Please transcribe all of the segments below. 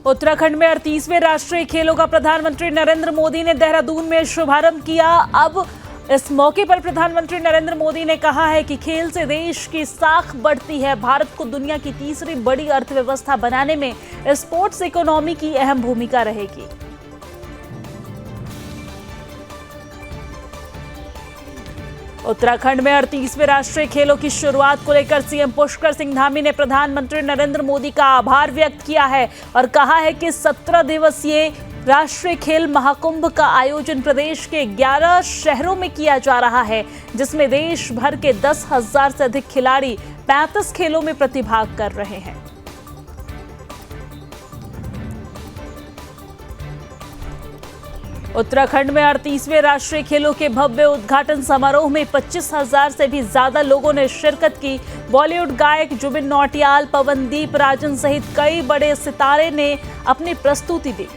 उत्तराखंड में 38वें राष्ट्रीय खेलों का प्रधानमंत्री नरेंद्र मोदी ने देहरादून में शुभारंभ किया। अब इस मौके पर प्रधानमंत्री नरेंद्र मोदी ने कहा है कि खेल से देश की साख बढ़ती है। भारत को दुनिया की तीसरी बड़ी अर्थव्यवस्था बनाने में स्पोर्ट्स इकोनॉमी की अहम भूमिका रहेगी। उत्तराखंड में 38वें राष्ट्रीय खेलों की शुरुआत को लेकर सीएम पुष्कर सिंह धामी ने प्रधानमंत्री नरेंद्र मोदी का आभार व्यक्त किया है और कहा है कि 17 दिवसीय राष्ट्रीय खेल महाकुंभ का आयोजन प्रदेश के 11 शहरों में किया जा रहा है, जिसमें देश भर के 10,000 से अधिक खिलाड़ी 35 खेलों में प्रतिभाग कर रहे हैं। उत्तराखंड में 38वें राष्ट्रीय खेलों के भव्य उद्घाटन समारोह में 25,000 से भी ज्यादा लोगों ने शिरकत की। बॉलीवुड गायक जुबिन नौटियाल, पवनदीप राजन सहित कई बड़े सितारे ने अपनी प्रस्तुति दी।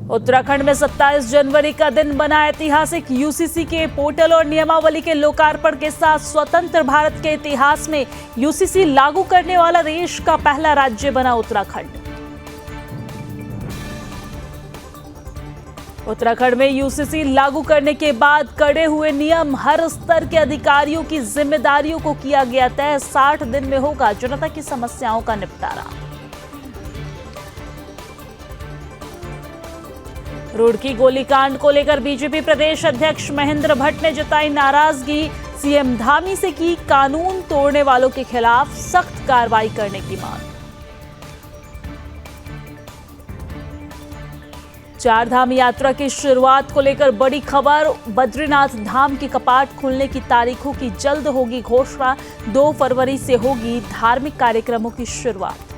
उत्तराखंड में 27 जनवरी का दिन बना ऐतिहासिक। यूसीसी के पोर्टल और नियमावली के लोकार्पण के साथ स्वतंत्र भारत के इतिहास में यूसीसी लागू करने वाला देश का पहला राज्य बना उत्तराखंड। उत्तराखंड में यूसीसी लागू करने के बाद कड़े हुए नियम, हर स्तर के अधिकारियों की जिम्मेदारियों को किया गया तय। 60 दिन में होगा जनता की समस्याओं का निपटारा। रुड़की गोलीकांड को लेकर बीजेपी प्रदेश अध्यक्ष महेंद्र भट्ट ने जताई नाराजगी। सीएम धामी से की कानून तोड़ने वालों के खिलाफ सख्त कार्रवाई करने की मांग। चार धाम यात्रा की शुरुआत को लेकर बड़ी खबर। बद्रीनाथ धाम के कपाट खुलने की तारीखों की जल्द होगी घोषणा। 2 फरवरी से होगी धार्मिक कार्यक्रमों की शुरुआत।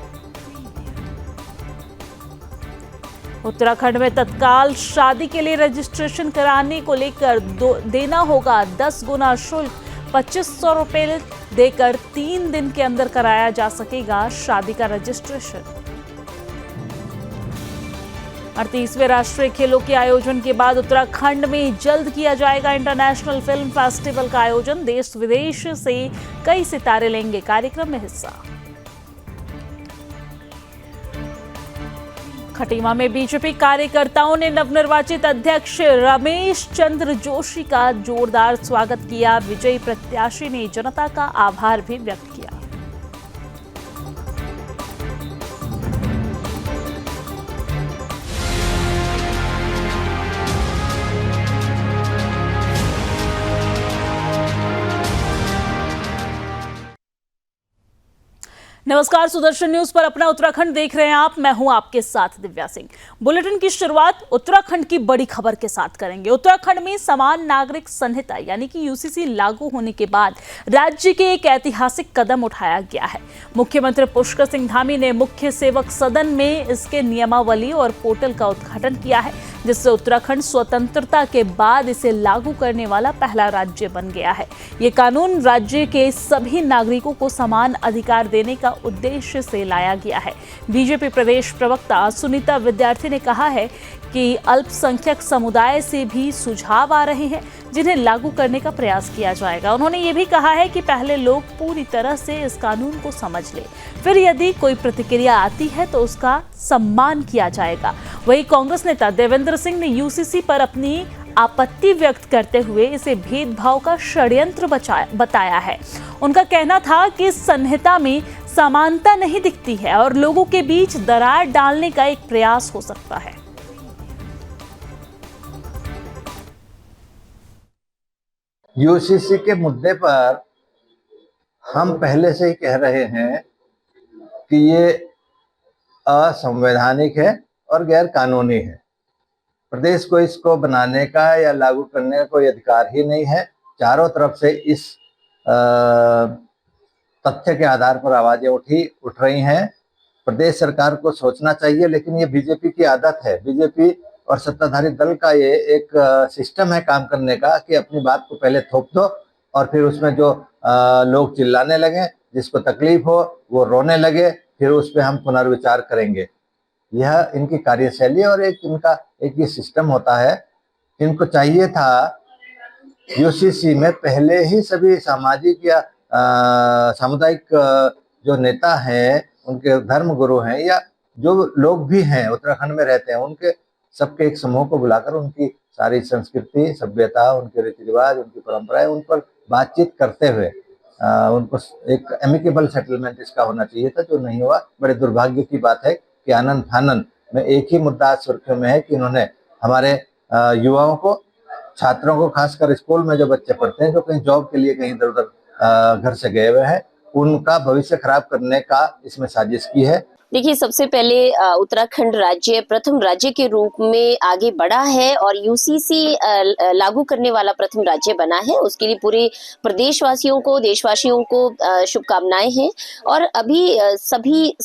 उत्तराखंड में तत्काल शादी के लिए रजिस्ट्रेशन कराने को लेकर देना होगा 10 गुना शुल्क। 2500 रुपए देकर 3 दिन के अंदर कराया जा सकेगा शादी का रजिस्ट्रेशन। 38वें राष्ट्रीय खेलों के आयोजन के बाद उत्तराखंड में जल्द किया जाएगा इंटरनेशनल फिल्म फेस्टिवल का आयोजन। देश विदेश से कई सितारे लेंगे कार्यक्रम में हिस्सा। खटीमा में बीजेपी कार्यकर्ताओं ने नवनिर्वाचित अध्यक्ष रमेश चंद्र जोशी का जोरदार स्वागत किया। विजयी प्रत्याशी ने जनता का आभार भी व्यक्त किया। नमस्कार, सुदर्शन न्यूज पर अपना उत्तराखंड देख रहे हैं आप। मैं हूं आपके साथ दिव्या सिंह। बुलेटिन की शुरुआत उत्तराखंड की बड़ी खबर के साथ करेंगे। उत्तराखंड में समान नागरिक संहिता यानी कि यूसीसी लागू होने के बाद राज्य के एक ऐतिहासिक कदम उठाया गया है। मुख्यमंत्री पुष्कर सिंह धामी ने मुख्य सेवक सदन में इसके नियमावली और पोर्टल का उद्घाटन किया है, जिससे उत्तराखंड स्वतंत्रता के बाद इसे लागू करने वाला पहला राज्य बन गया है। ये कानून राज्य के सभी नागरिकों को समान अधिकार देने का उद्देश्य से लाया गया है। बीजेपी प्रदेश प्रवक्ता सुनीता विद्यार्थी ने कहा है कि अल्पसंख्यक समुदाय से भी सुझाव आ रहे हैं, जिन्हें लागू करने का प्रयास किया जाएगा। उन्होंने ये भी कहा है कि पहले लोग पूरी तरह से इस कानून को समझ लें, फिर यदि कोई प्रतिक्रिया आती है तो उसका सम्मान किया जाएगा। वहीं कांग्रेस नेता देवेंद्र सिंह ने यूसीसी पर अपनी आपत्ति व्यक्त करते हुए इसे भेदभाव का षड्यंत्र बताया है। उनका कहना था कि संहिता में समानता नहीं दिखती है और लोगों के बीच दरार डालने का एक प्रयास हो सकता है। यूसीसी के मुद्दे पर हम पहले से ही कह रहे हैं कि ये असंवैधानिक है और गैर कानूनी है। प्रदेश को इसको बनाने का या लागू करने का कोई अधिकार ही नहीं है। चारों तरफ से इस तथ्य के आधार पर आवाजें उठ रही हैं। प्रदेश सरकार को सोचना चाहिए, लेकिन ये बीजेपी की आदत है। बीजेपी और सत्ताधारी दल का ये एक सिस्टम है काम करने का कि अपनी बात को पहले थोप दो और फिर उसमें जो लोग चिल्लाने लगे, जिसको तकलीफ हो वो रोने लगे, फिर उस पर हम पुनर्विचार करेंगे। यह इनकी कार्यशैली और इनका ये सिस्टम होता है। इनको चाहिए था यूसीसी में पहले ही सभी सामाजिक या सामुदायिक जो नेता हैं, उनके धर्म गुरु हैं या जो लोग भी हैं उत्तराखंड में रहते हैं, उनके सबके एक समूह को बुलाकर उनकी सारी संस्कृति, सभ्यता, उनके रीति रिवाज, उनकी परंपराएं, उन पर बातचीत करते हुए उनको एक एमिकेबल सेटलमेंट इसका होना चाहिए था, जो नहीं हुआ। बड़े दुर्भाग्य की बात है कि आनंद फानन में एक ही मुद्दा सुर्खियों में है कि इन्होंने हमारे युवाओं को, छात्रों को, खासकर स्कूल में जो बच्चे पढ़ते हैं, जो कहीं जॉब के लिए कहीं इधर उधर घर से गए हुए हैं, उनका भविष्य खराब करने का इसमें साजिश की है। देखिए, सबसे पहले उत्तराखंड राज्य प्रथम राज्य के रूप में आगे बढ़ा है और यूसीसी लागू करने वाला प्रथम राज्य बना है। उसके लिए पूरे प्रदेशवासियों को, देशवासियों को शुभकामनाएं हैं। और अभी सभी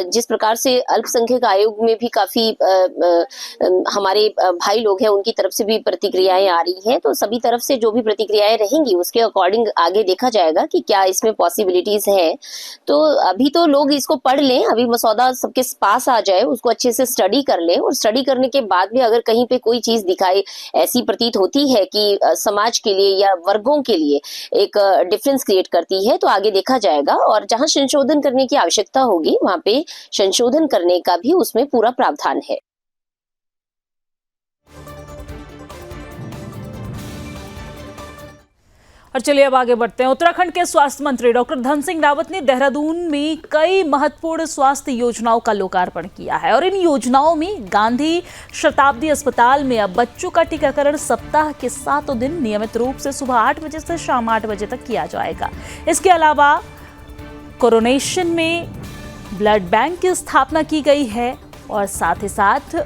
जिस प्रकार से अल्पसंख्यक आयोग में भी काफी हमारे भाई लोग हैं, उनकी तरफ से भी प्रतिक्रियाएं आ रही हैं, तो सभी तरफ से जो भी प्रतिक्रियाएं रहेंगी उसके अकॉर्डिंग आगे देखा जाएगा कि क्या इसमें पॉसिबिलिटीज है। तो अभी तो लोग इसको पढ़ लें, अभी मसौदा सबके पास आ जाए, उसको अच्छे से स्टडी कर लें और स्टडी करने के बाद भी अगर कहीं पे कोई चीज दिखाई ऐसी प्रतीत होती है कि समाज के लिए या वर्गों के लिए एक डिफरेंस क्रिएट करती है, तो आगे देखा जाएगा और जहां संशोधन करने की आवश्यकता होगी वहां पे संशोधन करने का भी उसमें पूरा प्रावधान है। और चलिए अब आगे बढ़ते हैं। उत्तराखंड के स्वास्थ्य मंत्री डॉक्टर धन सिंह रावत ने देहरादून में कई महत्वपूर्ण स्वास्थ्य योजनाओं का लोकार्पण किया है और इन योजनाओं में गांधी शताब्दी अस्पताल में अब बच्चों का टीकाकरण सप्ताह के 7 दिन नियमित रूप से सुबह 8 बजे से शाम 8 बजे तक किया जाएगा। इसके अलावा कोरोनेशन में ब्लड बैंक की स्थापना की गई है और साथ ही साथ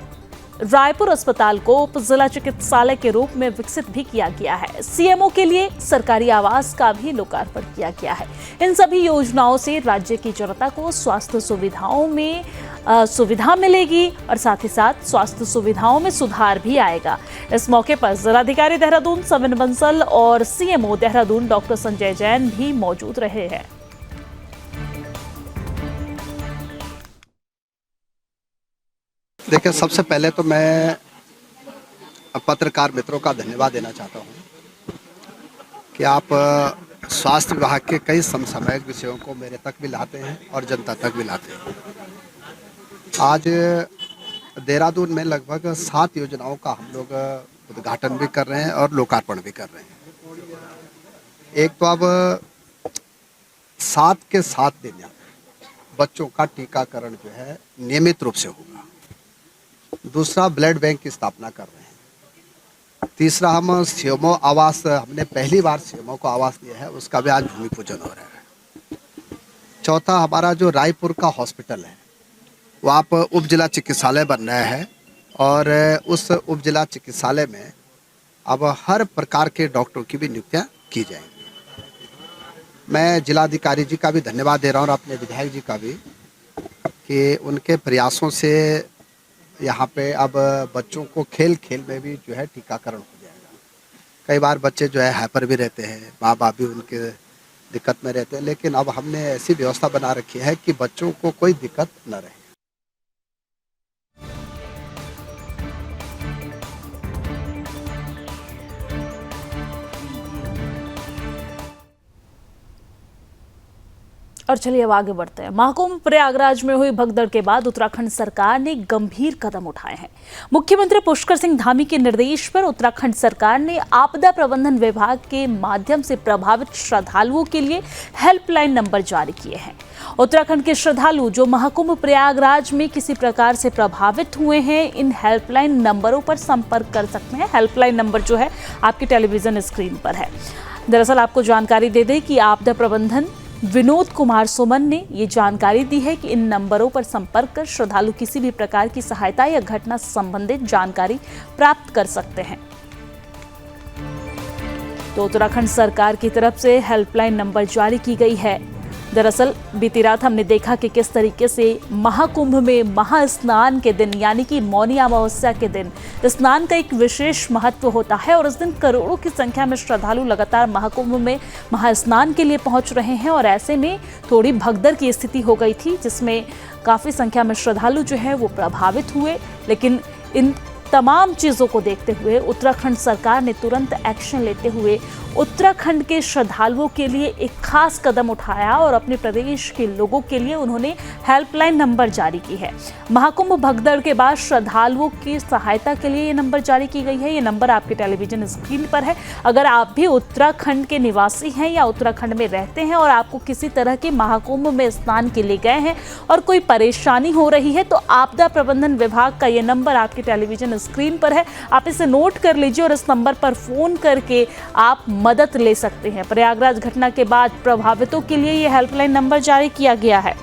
रायपुर अस्पताल को उप जिला चिकित्सालय के रूप में विकसित भी किया गया है। सीएमओ के लिए सरकारी आवास का भी लोकार्पण किया गया है। इन सभी योजनाओं से राज्य की जनता को स्वास्थ्य सुविधाओं में सुविधा मिलेगी और साथ ही साथ स्वास्थ्य सुविधाओं में सुधार भी आएगा। इस मौके पर जिलाधिकारी देहरादून सविन बंसल और सीएमओ देहरादून डॉक्टर संजय जैन भी मौजूद रहे हैं। देखिए, सबसे पहले तो मैं पत्रकार मित्रों का धन्यवाद देना चाहता हूं कि आप स्वास्थ्य विभाग के कई समसामयिक विषयों को मेरे तक भी लाते हैं और जनता तक भी लाते हैं। आज देहरादून में लगभग 7 योजनाओं का हम लोग उद्घाटन भी कर रहे हैं और लोकार्पण भी कर रहे हैं। एक तो अब 7 के 7 दिन बच्चों का टीकाकरण जो है नियमित रूप से होगा। दूसरा, ब्लड बैंक की स्थापना कर रहे हैं। तीसरा, हम सीएमओ आवास, हमने पहली बार सीएमओ को आवास दिया है, उसका भी आज भूमि पूजन हो रहा है। चौथा, हमारा जो रायपुर का हॉस्पिटल है वो आप उप जिला चिकित्सालय बन रहा है और उस उप जिला चिकित्सालय में अब हर प्रकार के डॉक्टरों की भी नियुक्तियाँ की जाएंगी। मैं जिलाधिकारी जी का भी धन्यवाद दे रहा हूँ और अपने विधायक जी का भी कि उनके प्रयासों से यहाँ पे अब बच्चों को खेल खेल में भी जो है टीकाकरण हो जाएगा। कई बार बच्चे जो है हाइपर भी रहते हैं, माँ बाप भी उनके दिक्कत में रहते हैं, लेकिन अब हमने ऐसी व्यवस्था बना रखी है कि बच्चों को कोई दिक्कत न रहे। और चलिए अब आगे बढ़ते हैं। महाकुंभ प्रयागराज में हुई भगदड़ के बाद उत्तराखंड सरकार ने गंभीर कदम उठाए हैं। मुख्यमंत्री पुष्कर सिंह धामी के निर्देश पर उत्तराखंड सरकार ने आपदा प्रबंधन विभाग के माध्यम से प्रभावित श्रद्धालुओं के लिए हेल्पलाइन नंबर जारी किए हैं। उत्तराखंड के श्रद्धालु जो महाकुंभ प्रयागराज में किसी प्रकार से प्रभावित हुए हैं, इन हेल्पलाइन नंबरों पर संपर्क कर सकते हैं। हेल्पलाइन नंबर जो है आपकी टेलीविजन स्क्रीन पर है। दरअसल आपको जानकारी दे दें कि आपदा प्रबंधन विनोद कुमार सुमन ने ये जानकारी दी है कि इन नंबरों पर संपर्क कर श्रद्धालु किसी भी प्रकार की सहायता या घटना से संबंधित जानकारी प्राप्त कर सकते हैं। तो उत्तराखंड सरकार की तरफ से हेल्पलाइन नंबर जारी की गई है। दरअसल बीती रात हमने देखा कि किस तरीके से महाकुंभ में महास्नान के दिन यानी कि मौनी अमावस्या के दिन स्नान का एक विशेष महत्व होता है और इस दिन करोड़ों की संख्या में श्रद्धालु लगातार महाकुंभ में महास्नान के लिए पहुंच रहे हैं और ऐसे में थोड़ी भगदड़ की स्थिति हो गई थी, जिसमें काफ़ी संख्या में श्रद्धालु जो है वो प्रभावित हुए। लेकिन इन तमाम चीज़ों को देखते हुए उत्तराखंड सरकार ने तुरंत एक्शन लेते हुए उत्तराखंड के श्रद्धालुओं के लिए एक खास कदम उठाया और अपने प्रदेश के लोगों के लिए उन्होंने हेल्पलाइन नंबर जारी की है। महाकुंभ भगदड़ के बाद श्रद्धालुओं की सहायता के लिए ये नंबर जारी की गई है। ये नंबर आपके टेलीविजन स्क्रीन पर है। अगर आप भी उत्तराखंड के निवासी हैं या उत्तराखंड में रहते हैं और आपको किसी तरह के महाकुंभ में स्नान के लिए गए हैं और कोई परेशानी हो रही है, तो आपदा प्रबंधन विभाग का ये नंबर आपके टेलीविजन स्क्रीन पर है। आप इसे नोट कर लीजिए और इस नंबर पर फोन करके आप मदद ले सकते हैं। प्रयागराज घटना के बाद प्रभावितों के लिए यह हेल्पलाइन नंबर जारी किया गया है।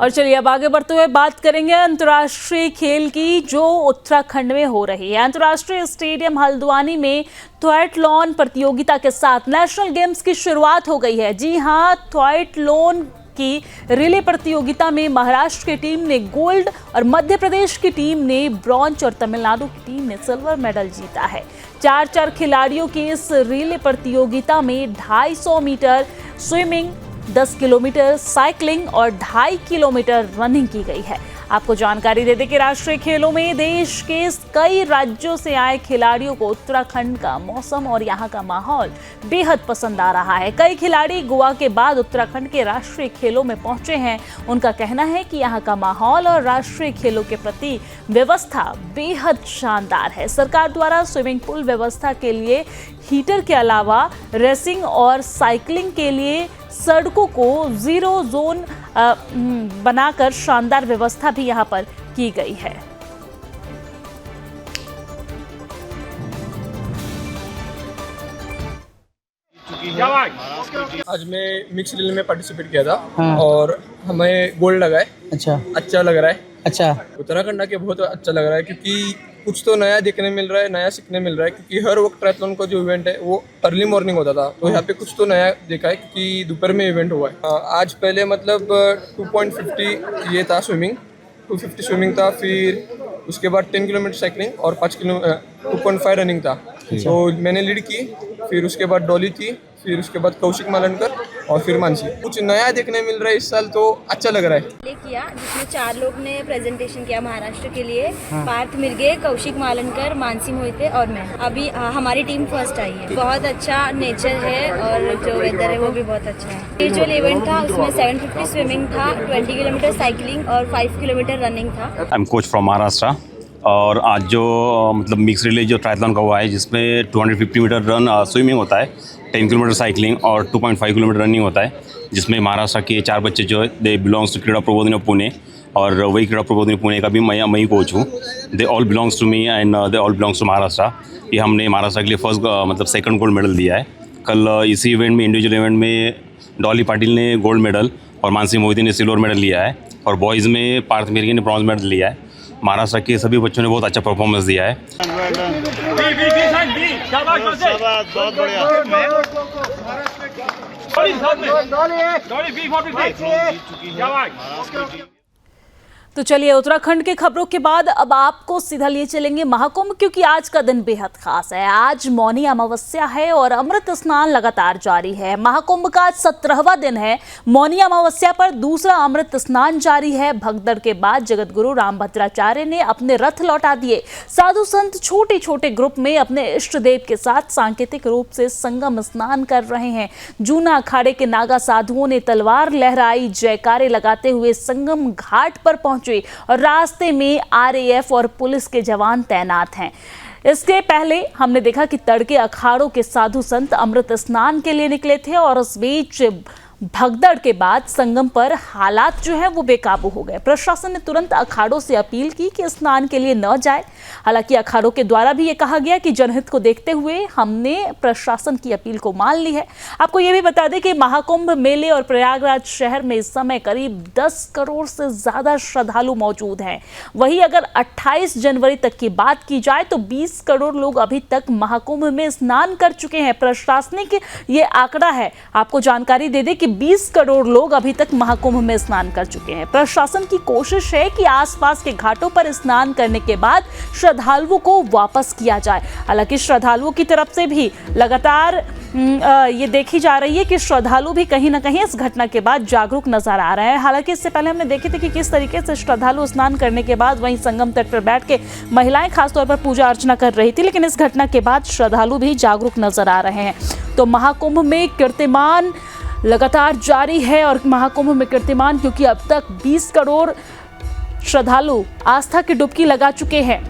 और चलिए अब आगे बढ़ते हुए बात करेंगे अंतर्राष्ट्रीय खेल की जो उत्तराखंड में हो रही है। अंतर्राष्ट्रीय स्टेडियम हल्द्वानी में थ्वायथलॉन प्रतियोगिता के साथ नेशनल गेम्स की शुरुआत हो गई है। जी हां, थ्वायथलॉन की रिले प्रतियोगिता में महाराष्ट्र की टीम ने गोल्ड और मध्य प्रदेश की टीम ने ब्रॉन्ज और तमिलनाडु की टीम ने सिल्वर मेडल जीता है। 4 खिलाड़ियों की इस रिले प्रतियोगिता में 250 मीटर स्विमिंग, 10 किलोमीटर साइकिलिंग और 2.5 किलोमीटर रनिंग की गई है। आपको जानकारी दे दें कि राष्ट्रीय खेलों में देश के कई राज्यों से आए खिलाड़ियों को उत्तराखंड का मौसम और यहाँ का माहौल बेहद पसंद आ रहा है। कई खिलाड़ी गोवा के बाद उत्तराखंड के राष्ट्रीय खेलों में पहुंचे हैं। उनका कहना है कि यहाँ का माहौल और राष्ट्रीय खेलों के प्रति व्यवस्था बेहद शानदार है। सरकार द्वारा स्विमिंग पूल व्यवस्था के लिए हीटर के अलावा रेसिंग और साइकिलिंग के लिए सड़कों को जीरो जोन बनाकर शानदार व्यवस्था भी यहाँ पर की गई है। आज मैं मिक्स रिले में पार्टिसिपेट किया था और हमें गोल्ड लगा है। अच्छा लग रहा है। अच्छा, उत्तराखंड आके बहुत अच्छा लग रहा है क्योंकि कुछ तो नया देखने मिल रहा है, नया सीखने मिल रहा है क्योंकि हर वक्त ट्रायथलॉन का जो इवेंट है वो अर्ली मॉर्निंग होता था, तो यहाँ पे कुछ तो नया देखा है क्योंकि दोपहर में इवेंट हुआ है। आज पहले मतलब 2.50 ये था स्विमिंग, 250 स्विमिंग था, फिर उसके बाद 10 किलोमीटर साइकिलिंग और 2.5 रनिंग था। तो मैंने लीड की, फिर उसके बाद डॉली थी, फिर उसके बाद कौशिक मालनकर और फिर मानसी। कुछ नया देखने मिल रहा है इस साल, तो अच्छा लग रहा है। किया जिसमें 4 लोग ने प्रेजेंटेशन किया महाराष्ट्र के लिए। पार्थ मिर्गे, कौशिक मालनकर, मानसी मोहिते और मैं। अभी हमारी टीम फर्स्ट आई है। बहुत अच्छा नेचर है और जो वेदर है वो भी बहुत अच्छा है। इंडिविजुअल इवेंट था, उसमें 750 स्विमिंग था, 20 किलोमीटर साइकिलिंग और 5 किलोमीटर रनिंग था। I am coach from Maharashtra और आज जो मतलब मिक्स रिले जो ट्रायथलॉन का हुआ है जिसमें 250 मीटर रन स्विमिंग होता है, 10 किलोमीटर साइकिलिंग और 2.5 किलोमीटर रनिंग होता है, जिसमें महाराष्ट्र के 4 बच्चे जो है दे बिलोंग्स टू क्रीड़ा प्रबोधिनी ऑफ पुणे और वही क्रीड़ा प्रबोधिनी पुणे का भी मैं ही कोच हूँ। They all belongs to me and they all belongs to Maharashtra. ये हमने महाराष्ट्र के लिए फर्स्ट मतलब सेकंड गोल्ड मेडल दिया है। कल इसी इवेंट में इंडिविजुअल इवेंट में डॉली पाटिल ने गोल्ड मेडल और मानसी मोहिते ने सिल्वर मेडल लिया है और बॉयज़ में पार्थ मिर्गे ने ब्रॉन्ज मेडल लिया है। महाराष्ट्र के सभी बच्चों ने बहुत अच्छा परफॉर्मेंस दिया है। तो चलिए उत्तराखंड के खबरों के बाद अब आपको सीधा लिए चलेंगे महाकुंभ, क्योंकि आज का दिन बेहद खास है। आज मौनी अमावस्या है और अमृत स्नान लगातार जारी है। महाकुंभ का 17वां दिन है। मौनी अमावस्या पर दूसरा अमृत स्नान जारी है। भगदड़ के बाद जगत गुरु रामभद्राचार्य ने अपने रथ लौटा दिए। साधु संत छोटे छोटे ग्रुप में अपने इष्ट देव के साथ सांकेतिक रूप से संगम स्नान कर रहे हैं। जूना अखाड़े के नागा साधुओं ने तलवार लहराई, जयकारे लगाते हुए संगम घाट पर पहुंचे और रास्ते में आरएएफ और पुलिस के जवान तैनात हैं। इसके पहले हमने देखा कि तड़के अखाड़ों के साधु संत अमृत स्नान के लिए निकले थे और उस बीच भगदड़ के बाद संगम पर हालात जो है वो बेकाबू हो गए। प्रशासन ने तुरंत अखाड़ों से अपील की कि स्नान के लिए न जाए। हालांकि अखाड़ों के द्वारा भी ये कहा गया कि जनहित को देखते हुए हमने प्रशासन की अपील को मान ली है। आपको ये भी बता दें कि महाकुंभ मेले और प्रयागराज शहर में इस समय करीब 10 करोड़ से ज्यादा श्रद्धालु मौजूद हैं। वहीं अगर 28 जनवरी तक की बात की जाए तो 20 करोड़ लोग अभी तक महाकुंभ में स्नान कर चुके हैं। प्रशासनिक ये आंकड़ा है। आपको जानकारी दे दें कि कि 20 करोड़ लोग अभी तक महाकुंभ में स्नान कर चुके हैं। प्रशासन की कोशिश है कि आसपास के घाटों पर स्नान करने के बाद श्रद्धालुओं को वापस किया जाए। हालांकि श्रद्धालुओं की तरफ से भी लगातार ये देखी जा रही है कि श्रद्धालु भी कहीं ना कहीं इस घटना के बाद जागरूक नजर आ रहे हैं। हालांकि इससे पहले हमने देखे थे कि किस तरीके से श्रद्धालु स्नान करने के बाद वहीं संगम तट पर बैठ के महिलाएं खासतौर पर पूजा अर्चना कर रही थी, लेकिन इस घटना के बाद श्रद्धालु भी जागरूक नजर आ रहे हैं। तो महाकुंभ में कीर्तिमान लगातार जारी है, और महाकुंभ में कीर्तिमान क्योंकि अब तक 20 करोड़ श्रद्धालु आस्था की डुबकी लगा चुके हैं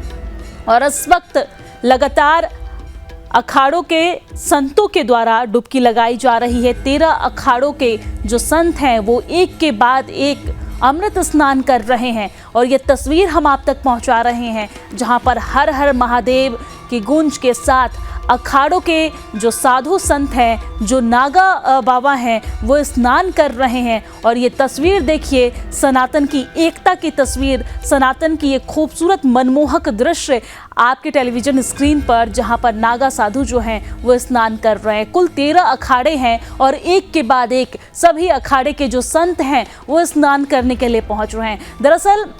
और इस वक्त लगातार अखाड़ों के संतों के द्वारा डुबकी लगाई जा रही है। 13 अखाड़ों के जो संत हैं वो एक के बाद एक अमृत स्नान कर रहे हैं और ये तस्वीर हम आप तक पहुंचा रहे हैं, जहां पर हर हर महादेव की गूंज के साथ अखाड़ों के जो साधु संत हैं, जो नागा बाबा हैं, वो स्नान कर रहे हैं। और ये तस्वीर देखिए, सनातन की एकता की तस्वीर, सनातन की ये खूबसूरत मनमोहक दृश्य आपके टेलीविजन स्क्रीन पर, जहां पर नागा साधु जो हैं वो स्नान कर रहे हैं। कुल 13 अखाड़े हैं और एक के बाद एक सभी अखाड़े के जो संत हैं वो स्नान करने के लिए पहुंच रहे हैं। दरअसल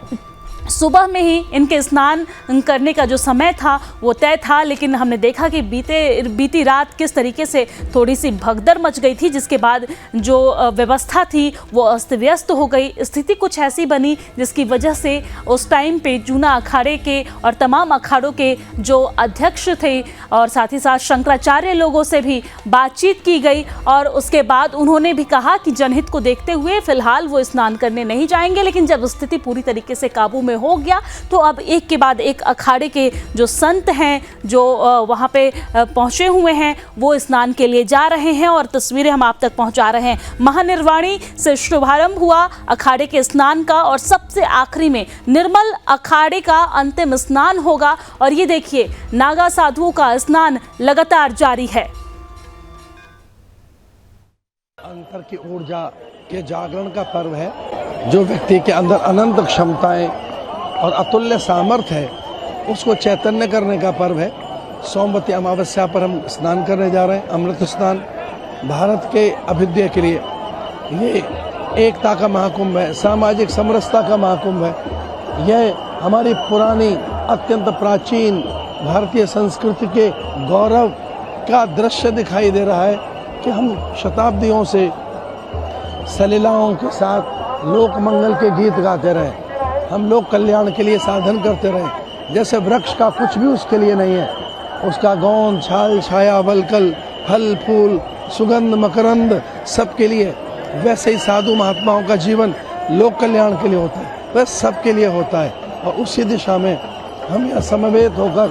सुबह में ही इनके स्नान करने का जो समय था वो तय था, लेकिन हमने देखा कि बीती रात किस तरीके से थोड़ी सी भगदड़ मच गई थी, जिसके बाद जो व्यवस्था थी वो अस्त व्यस्त हो गई। स्थिति कुछ ऐसी बनी जिसकी वजह से उस टाइम पे जूना अखाड़े के और तमाम अखाड़ों के जो अध्यक्ष थे और साथ ही साथ शंकराचार्य लोगों से भी बातचीत की गई और उसके बाद उन्होंने भी कहा कि जनहित को देखते हुए फिलहाल वो स्नान करने नहीं जाएंगे। लेकिन जब स्थिति पूरी तरीके से काबू में हो गया तो अब एक के बाद एक अखाड़े के जो संत हैं, जो वहां पे पहुंचे हुए हैं, वो स्नान के लिए जा रहे हैं और तस्वीरें हम आप तक पहुंचा रहे हैं। महानिर्वाणी से शुभारंभ हुआ अखाड़े के स्नान का और सबसे आखिरी में निर्मल अखाड़े का अंतिम स्नान होगा। और ये देखिए, नागा साधुओं का स्नान लगातार जारी है। अंतर की ऊर्जा के जागरण का पर्व है, जो व्यक्ति के अंदर अनंत क्षमताएं और अतुल्य सामर्थ्य है उसको चैतन्य करने का पर्व है। सोमवती अमावस्या पर हम स्नान करने जा रहे हैं, अमृत स्नान। भारत के अभ्युदय के लिए ये एकता का महाकुंभ है, सामाजिक समरसता का महाकुंभ है। यह हमारी पुरानी अत्यंत प्राचीन भारतीय संस्कृति के गौरव का दृश्य दिखाई दे रहा है कि हम शताब्दियों से सलीलाओं के साथ लोक मंगल के गीत गाते रहे, हम लोग कल्याण के लिए साधन करते रहे। जैसे वृक्ष का कुछ भी उसके लिए नहीं है, उसका गौन, छाल, छाया, वलकल, फल, फूल, सुगंध, मकरंद सबके लिए, वैसे ही साधु महात्माओं का जीवन लोक कल्याण के लिए होता है, वह सबके लिए होता है। और उसी दिशा में हम यह समवेत होकर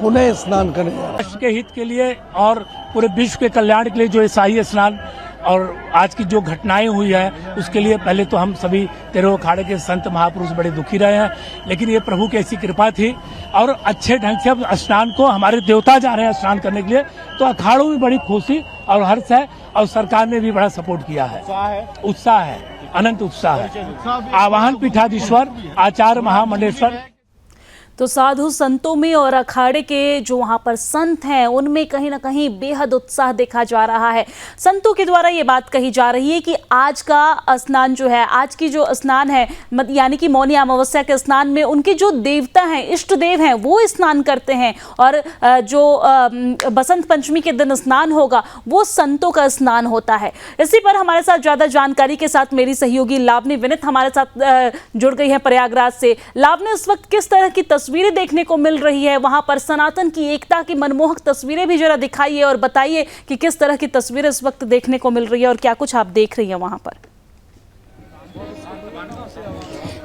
पुनः स्नान करें। राष्ट्र के हित के लिए और पूरे विश्व के कल्याण के लिए जो ईसाई स्नान और आज की जो घटनाएं हुई है उसके लिए पहले तो हम सभी 13 अखाड़े के संत महापुरुष बड़े दुखी रहे हैं, लेकिन ये प्रभु की ऐसी कृपा थी और अच्छे ढंग से अब स्नान को हमारे देवता जा रहे हैं स्नान करने के लिए, तो अखाड़ों में बड़ी खुशी और हर्ष है और सरकार ने भी बड़ा सपोर्ट किया है। उत्साह है, अनंत उत्साह है। आवाहन पीठाधीश्वर आचार्य महामंडलेश्वर। तो साधु संतों में और अखाड़े के जो वहाँ पर संत हैं उनमें कहीं ना कहीं बेहद उत्साह देखा जा रहा है। संतों के द्वारा ये बात कही जा रही है कि आज का स्नान जो है, आज की जो स्नान है यानी कि मौनी अमावस्या के स्नान में उनके जो देवता हैं, इष्ट देव हैं, वो स्नान करते हैं और जो बसंत पंचमी के दिन स्नान होगा वो संतों का स्नान होता है। इसी पर हमारे साथ ज़्यादा जानकारी के साथ मेरी सहयोगी लावनी विनित हमारे साथ जुड़ गई है प्रयागराज से। लावनी, इस वक्त किस तरह की तस्वीरें देखने को मिल रही है वहां पर? सनातन की एकता की मनमोहक तस्वीरें भी जरा दिखाइए और बताइए कि किस तरह की तस्वीरें इस वक्त देखने को मिल रही है और क्या कुछ आप देख रही हैं वहां पर।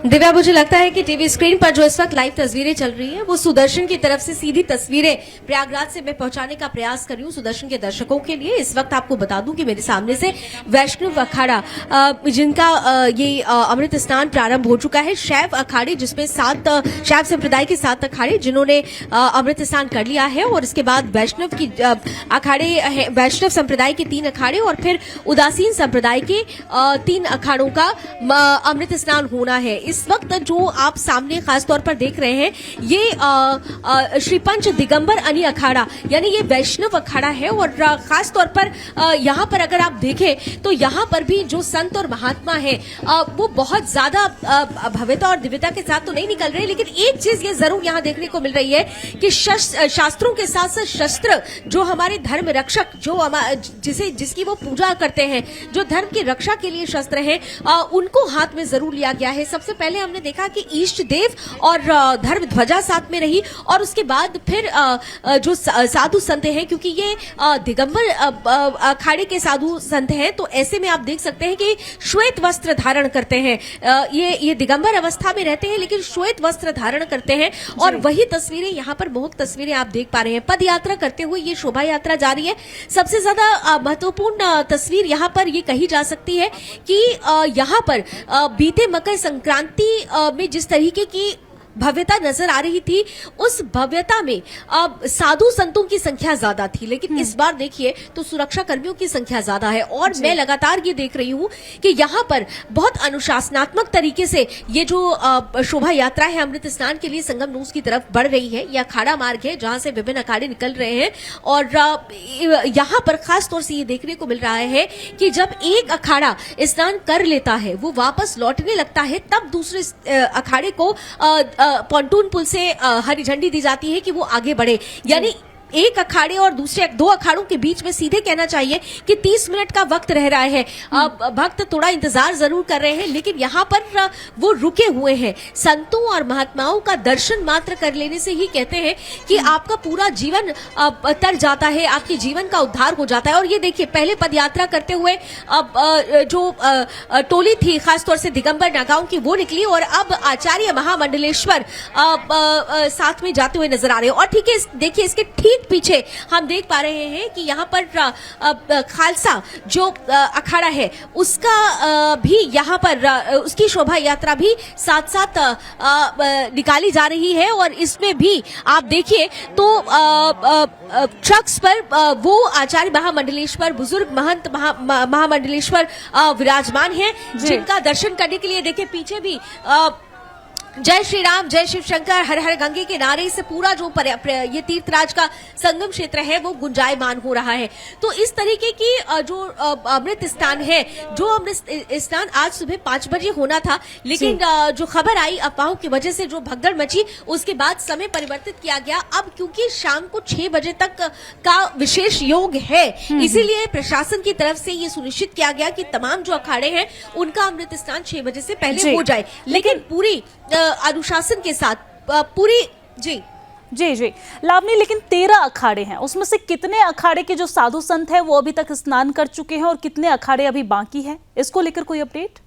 दिव्या, मुझे लगता है कि टीवी स्क्रीन पर जो इस वक्त लाइव तस्वीरें चल रही हैं वो सुदर्शन की तरफ से सीधी तस्वीरें प्रयागराज से मैं पहुंचाने का प्रयास कर रही हूं सुदर्शन के दर्शकों के लिए। इस वक्त आपको बता दूं कि मेरे सामने से वैष्णव अखाड़ा जिनका ये अमृत स्नान प्रारंभ हो चुका है, शैव अखाड़े जिसमें 7 शैव संप्रदाय के 7 अखाड़े जिन्होंने अमृत स्नान कर लिया है और इसके बाद वैष्णव की अखाड़े, वैष्णव संप्रदाय के 3 अखाड़े और फिर उदासीन संप्रदाय के 3 अखाड़ों का अमृत स्नान होना है। इस वक्त जो आप सामने खास तौर पर देख रहे हैं ये श्री पंच दिगंबर अनि अखाड़ा यानी ये वैष्णव अखाड़ा है और खास तौर पर यहाँ पर अगर आप देखें तो यहाँ पर भी जो संत और महात्मा है वो बहुत ज्यादा भव्यता और दिव्यता के साथ तो नहीं निकल रहे, लेकिन एक चीज ये जरूर यहाँ देखने को मिल रही है कि शास्त्रों के साथ साथ शस्त्र जो हमारे धर्म रक्षक जो जिसकी वो पूजा करते हैं, जो धर्म की रक्षा के लिए शस्त्र हैं, उनको हाथ में जरूर लिया गया है। सबसे पहले हमने देखा कि इष्ट देव और धर्म ध्वजा साथ में रही और उसके बाद फिर जो साधु संत हैं, क्योंकि ये दिगंबर अखाड़े के साधु संत हैं, तो ऐसे में आप देख सकते हैं कि श्वेत वस्त्र धारण करते हैं। ये दिगंबर अवस्था में रहते हैं लेकिन श्वेत वस्त्र धारण करते हैं और वही तस्वीरें यहाँ पर मोहक तस्वीरें आप देख पा रहे हैं। पद यात्रा करते हुए ये शोभा यात्रा जा रही है। सबसे ज्यादा महत्वपूर्ण तस्वीर यहाँ पर ये कही जा सकती है कि यहाँ पर बीते मकर संक्रांति में जिस तरीके की भव्यता नजर आ रही थी, उस भव्यता में साधु संतों की संख्या ज्यादा थी, लेकिन इस बार देखिए तो सुरक्षा कर्मियों की संख्या ज्यादा है और मैं लगातार ये देख रही हूँ कि यहाँ पर बहुत अनुशासनात्मक तरीके से ये जो शोभा यात्रा है अमृत स्नान के लिए संगम नूस की तरफ बढ़ रही है। यह अखाड़ा मार्ग है जहां से विभिन्न अखाड़े निकल रहे हैं और यहाँ पर खास तौर से ये देखने को मिल रहा है कि जब एक अखाड़ा स्नान कर लेता है, वो वापस लौटने लगता है, तब दूसरे अखाड़े को पॉन्टून पुल से हरी झंडी दी जाती है कि वो आगे बढ़े। यानी एक अखाड़े और दूसरे दो अखाड़ों के बीच में सीधे कहना चाहिए कि 30 मिनट का वक्त रह रहा है। भक्त थोड़ा इंतजार जरूर कर रहे हैं लेकिन यहाँ पर वो रुके हुए हैं। संतों और महात्माओं का दर्शन मात्र कर लेने से ही कहते हैं कि आपका पूरा जीवन तर जाता है, आपके जीवन का उद्धार हो जाता है। और ये देखिए पहले पद यात्रा करते हुए जो टोली थी खासतौर से दिगंबर नागांव की, वो निकली और अब आचार्य महामंडलेश्वर साथ में जाते हुए नजर आ रहे हैं। और ठीक है, देखिए इसके ठीक पीछे हम देख पा रहे हैं कि यहाँ पर खालसा जो अखाड़ा है उसका भी यहाँ पर उसकी शोभा यात्रा भी साथ साथ निकाली जा रही है और इसमें भी आप देखिए तो ट्रक्स पर वो आचार्य महामंडलेश्वर बुजुर्ग महंत महामंडलेश्वर विराजमान हैं, जिनका दर्शन करने के लिए देखिए पीछे भी जय श्री राम, जय शिव शंकर, हर हर गंगे के नारे से पूरा जो ये तीर्थराज का संगम क्षेत्र है वो गुंजायमान हो रहा है। तो इस तरीके की जो अमृत स्नान है, जो अमृत स्नान आज सुबह 5 बजे होना था, लेकिन जो खबर आई अफवाहों की वजह से जो भगदड़ मची, उसके बाद समय परिवर्तित किया गया। अब क्योंकि शाम को 6 बजे तक का विशेष योग है, इसीलिए प्रशासन की तरफ से ये सुनिश्चित किया गया कि तमाम जो अखाड़े हैं उनका अमृत स्नान 6 बजे से पहले हो जाए, लेकिन पूरी अनुशासन के साथ पूरी जी लावनी। लेकिन 13 अखाड़े हैं, उसमें से कितने अखाड़े के जो साधु संत हैं वो अभी तक स्नान कर चुके हैं और कितने अखाड़े अभी बाकी हैं, इसको लेकर कोई अपडेट?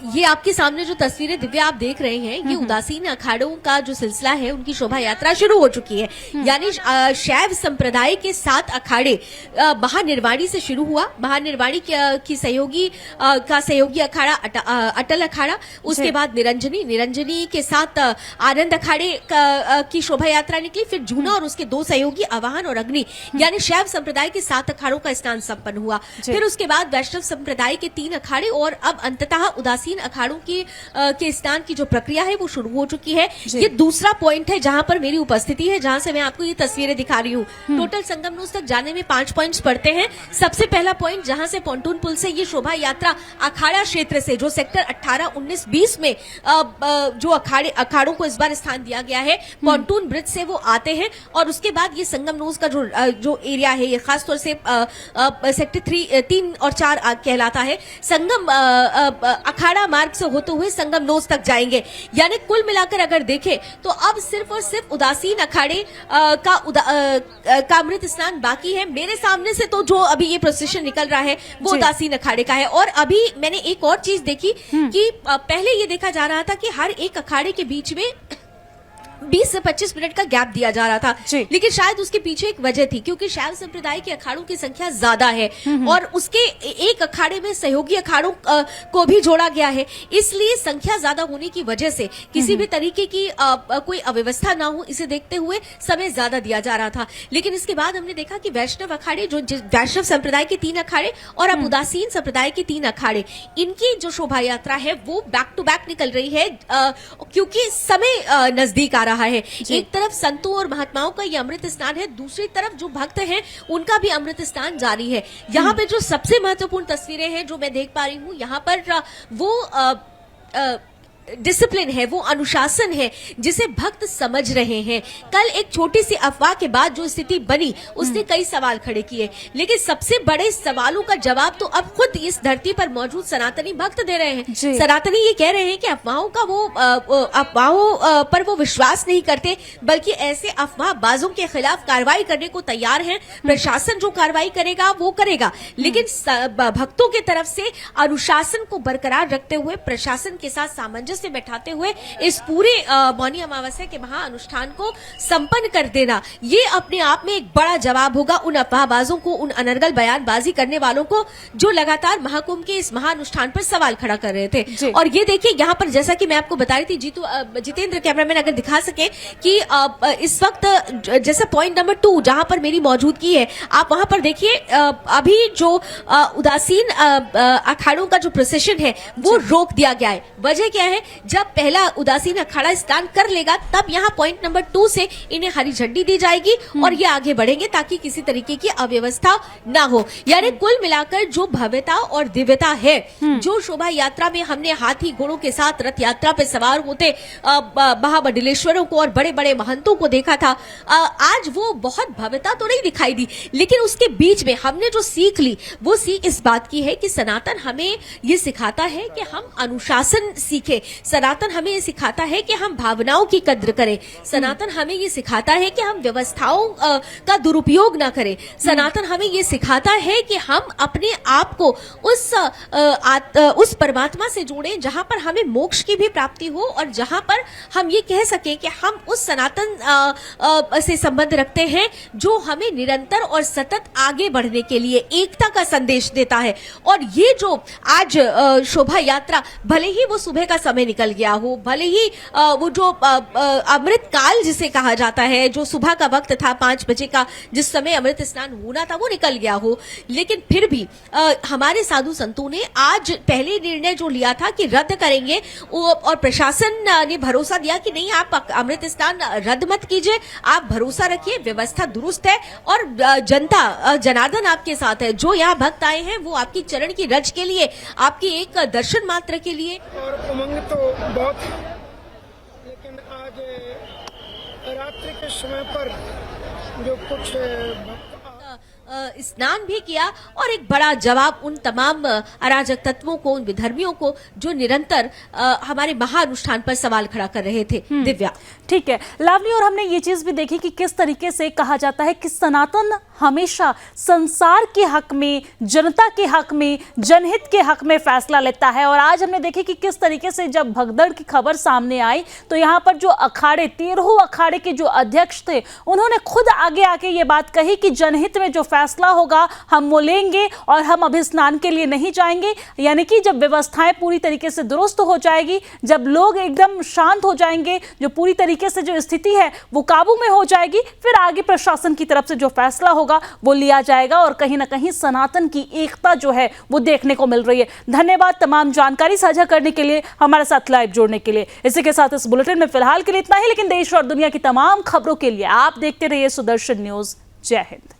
ये आपके सामने जो तस्वीरें दिव्या आप देख रहे हैं, ये उदासीन अखाड़ों का जो सिलसिला है उनकी शोभा यात्रा शुरू हो चुकी है। यानी शैव संप्रदाय के 7 अखाड़े महानिर्वाणी से शुरू हुआ। महानिर्वाणी की सहयोगी अखाड़ा अटल अखाड़ा, उसके बाद निरंजनी के साथ आनंद अखाड़े की शोभा यात्रा निकली, फिर जूना और उसके 2 सहयोगी अवाहन और अग्नि, यानी शैव संप्रदाय के 7 अखाड़ों का स्नान संपन्न हुआ। फिर उसके बाद वैष्णव संप्रदाय के 3 अखाड़े और अब अंततः उदासीन अखाड़ों के स्नान की जो प्रक्रिया है वो शुरू हो चुकी है। ये दूसरा पॉइंट है जहां पर मेरी उपस्थिति है, जहां से मैं आपको ये तस्वीरें दिखा रही हूँ। टोटल संगम नूस तक जाने में 5 पॉइंट्स पड़ते हैं। सबसे पहला पॉइंट जहां से पॉन्टून पुल से ये शोभा यात्रा अखाड़ा क्षेत्र से, जो सेक्टर 18, 19, 20 में जो अखाड़ों को इस बार स्थान दिया गया है, पॉन्टून ब्रिज से वो आते हैं और उसके बाद ये संगम नूस का जो एरिया है, ये खासतौर से सेक्टर 3 और 4 कहलाता है। संगम अखाड़ा मार्ग से होते हुए संगम नोस तक जाएंगे। यानी कुल मिलाकर अगर देखें तो अब सिर्फ और सिर्फ उदासीन अखाड़े का अमृत स्नान बाकी है। मेरे सामने से तो जो अभी ये प्रोसेशन निकल रहा है वो उदासीन अखाड़े का है। और अभी मैंने एक और चीज देखी कि पहले ये देखा जा रहा था कि हर एक अखाड़े के बीच में 20 से 25 मिनट का गैप दिया जा रहा था। लेकिन शायद उसके पीछे एक वजह थी, क्योंकि शैव संप्रदाय के अखाड़ों की संख्या ज्यादा है और उसके एक अखाड़े में सहयोगी अखाड़ों को भी जोड़ा गया है, इसलिए संख्या ज्यादा होने की वजह से किसी भी तरीके की कोई अव्यवस्था ना हो, इसे देखते हुए समय ज्यादा दिया जा रहा था। लेकिन इसके बाद हमने देखा कि वैष्णव अखाड़े, जो वैष्णव संप्रदाय के 3 अखाड़े और अब उदासीन संप्रदाय के 3 अखाड़े, इनकी जो शोभा यात्रा है वो बैक टू बैक निकल रही है, क्योंकि समय नजदीक आ रहा है। एक तरफ संतों और महात्माओं का ये अमृत स्नान है, दूसरी तरफ जो भक्त हैं उनका भी अमृत स्नान जारी है। यहाँ पे जो सबसे महत्वपूर्ण तस्वीरें हैं जो मैं देख पा रही हूँ, यहाँ पर वो डिसिप्लिन है, वो अनुशासन है जिसे भक्त समझ रहे हैं। कल एक छोटी सी अफवाह के बाद जो स्थिति बनी उसने कई सवाल खड़े किए, लेकिन सबसे बड़े सवालों का जवाब तो अब खुद इस धरती पर मौजूद सनातनी भक्त दे रहे हैं। सनातनी ये कह रहे हैं कि अफवाहों पर वो विश्वास नहीं करते, बल्कि ऐसे अफवाहबाजों के खिलाफ कार्रवाई करने को तैयार हैं। प्रशासन जो कार्रवाई करेगा वो करेगा, लेकिन भक्तों की तरफ से अनुशासन को बरकरार रखते हुए, प्रशासन के साथ सामंजस्य से बैठाते हुए इस पूरे मौनी अमावस्या के महाअनुष्ठान को संपन्न कर देना, ये अपने आप में एक बड़ा जवाब होगा उन अफवाहबाजों को, उन अनर्गल बयानबाजी करने वालों को जो लगातार महाकुंभ के इस महाअनुष्ठान पर सवाल खड़ा कर रहे थे। और ये देखिए यहाँ पर, जैसा कि मैं आपको बता रही थी, जितेंद्र कैमरामैन अगर दिखा सके कि इस वक्त जैसे पॉइंट नंबर 2 जहां पर मेरी मौजूदगी है, आप वहां पर देखिए अभी जो उदासीन अखाड़ों का जो प्रोसेशन है वो रोक दिया गया है। वजह क्या है? जब पहला उदासीन अखाड़ा स्नान कर लेगा तब यहाँ पॉइंट नंबर 2 से इन्हें हरी झंडी दी जाएगी और ये आगे बढ़ेंगे ताकि किसी तरीके की अव्यवस्था ना हो। यानी कुल मिलाकर जो भव्यता और दिव्यता है, जो शोभा यात्रा में हमने हाथी घोड़ों के साथ रथ यात्रा पे सवार होते महामंडलेश्वरों को और बड़े बड़े महंतों को देखा था, आज वो बहुत भव्यता तो नहीं दिखाई दी, लेकिन उसके बीच में हमने जो सीख ली वो सीख इस बात की है कि सनातन हमें ये सिखाता है कि हम अनुशासन सीखे, सनातन हमें ये सिखाता है कि हम भावनाओं की कद्र करें, सनातन हमें ये सिखाता है कि हम व्यवस्थाओं का दुरुपयोग ना करें, सनातन हमें ये सिखाता है कि हम अपने आप को उस परमात्मा से जोड़ें जहां पर हमें मोक्ष की भी प्राप्ति हो और जहां पर हम ये कह सके कि हम उस सनातन से संबंध रखते हैं जो हमें निरंतर और सतत आगे बढ़ने के लिए एकता का संदेश देता है। और ये जो आज शोभा यात्रा, भले ही वो सुबह का समय निकल गया हो, भले ही वो जो अमृत काल जिसे कहा जाता है, जो सुबह का वक्त था 5 बजे का, जिस समय अमृत स्नान होना था वो निकल गया हो, लेकिन फिर भी हमारे साधु संतों ने आज पहले निर्णय जो लिया था कि रद्द करेंगे, और प्रशासन ने भरोसा दिया कि नहीं, आप अमृत स्नान रद्द मत कीजिए, आप भरोसा रखिए, व्यवस्था दुरुस्त है और जनता जनार्दन आपके साथ है। जो यहाँ भक्त आए हैं वो आपकी चरण की रज के लिए, आपकी एक दर्शन मात्र के लिए। और उमंग तो बहुत है, लेकिन आज रात्रि के समय पर जो कुछ स्नान भी किया और एक बड़ा जवाब उन तमाम अराजक तत्वों को, उन विधर्मियों को जो निरंतर हमारे महाअनुष्ठान पर सवाल खड़ा कर रहे थे। दिव्या, ठीक है लावली, और हमने ये चीज भी देखी कि किस तरीके से कहा जाता है कि सनातन हमेशा संसार के हक में, जनता के हक में, जनहित के हक में फैसला लेता है। और आज हमने देखे कि किस तरीके से जब भगदड़ की खबर सामने आई तो यहाँ पर जो अखाड़े, 13 अखाड़े के जो अध्यक्ष थे, उन्होंने खुद आगे आके ये बात कही कि जनहित में जो फैसला होगा हम वो लेंगे और हम अभी स्नान के लिए नहीं जाएंगे। यानी कि जब व्यवस्थाएं पूरी तरीके से दुरुस्त हो जाएगी, जब लोग एकदम शांत हो जाएंगे, जो पूरी तरीके से जो स्थिति है वो काबू में हो जाएगी, फिर आगे प्रशासन की तरफ से जो फैसला होगा वो लिया जाएगा। और कहीं ना कहीं सनातन की एकता जो है वो देखने को मिल रही है। धन्यवाद तमाम जानकारी साझा करने के लिए, हमारे साथ लाइव जोड़ने के लिए। इसी के साथ इस बुलेटिन में फिलहाल के लिए इतना ही, लेकिन देश और दुनिया की तमाम खबरों के लिए आप देखते रहिए सुदर्शन न्यूज। जय हिंद।